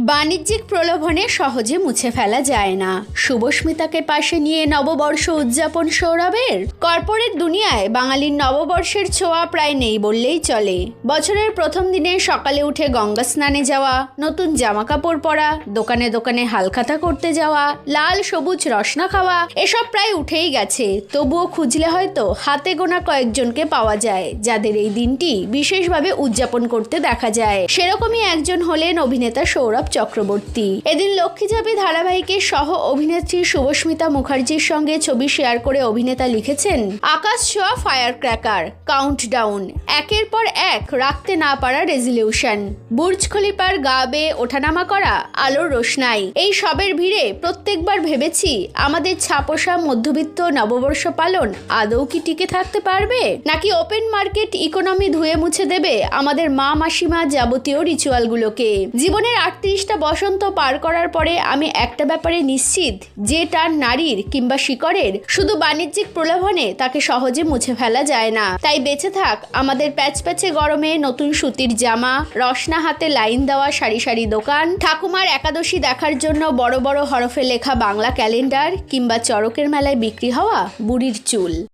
বাণিজ্যিক প্রলোভনে সহজে মুছে ফেলা যায় না। শুভস্মিতাকে পাশে নিয়ে নববর্ষ উদযাপন সৌরভের। কর্পোরেট দুনিয়ায় বাঙালির নববর্ষের ছোঁয়া প্রায় নেই বললেই চলে। বছরের প্রথম দিনে সকালে উঠে গঙ্গা স্নানে যাওয়া, নতুন জামা কাপড় পরা, দোকানে দোকানে হালখাতা করতে যাওয়া, লাল সবুজ রসনা খাওয়া, এসব প্রায় উঠেই গেছে। তবুও খুঁজলে হয়তো হাতে গোনা কয়েকজনকে পাওয়া যায় যাদের এই দিনটি বিশেষভাবে উদযাপন করতে দেখা যায়। সেরকমই একজন হলেন অভিনেতা সৌরভ চক্রবর্তী। এদিন লক্ষ্মীঝাঁপি ধারাবাহিকের সহ অভিনেত্রী শুভস্মিতা মুখার্জির সঙ্গে ছবি শেয়ার করে অভিনেতা লিখেছেন, আকাশ ছোঁয়া ফায়ার ক্র্যাকার, কাউন্টডাউন, একের পর এক রাখতে না পারা রেজলিউশন, বুর্জ খলিফার গা বেয়ে ওঠানামা করা আলোর রোশনাই, এই সবের ভিড়ে প্রত্যেকবার ভেবেছি আমাদের ছাপোষা মধ্যবিত্ত নববর্ষ পালন আদৌ কি টিকে থাকতে পারবে, নাকি ওপেন মার্কেট ইকোনমি ধুয়ে মুছে দেবে আমাদের মা মাসিমা যাবতীয় রিচুয়ালগুলোকে। জীবনের 38টা বসন্ত পার করার পরে আমি একটা ব্যাপারে নিশ্চিত, যে টান নারীর কিংবা শিকড়ের শুধু বাণিজ্যিক প্রলোভনে তাকে সহজে মুছে ফেলা যায় না। তাই বেঁচে থাক আমাদের প্যাচপ্যাচে গরমে নতুন সুতির জামা, রসনা হাতে লাইন দেওয়া সারি সারি দোকান, ঠাকুমার একাদশী দেখার জন্য বড় বড় হরফে লেখা বাংলা ক্যালেন্ডার, কিংবা চড়কের মেলায় বিক্রি হওয়া বুড়ির চুল।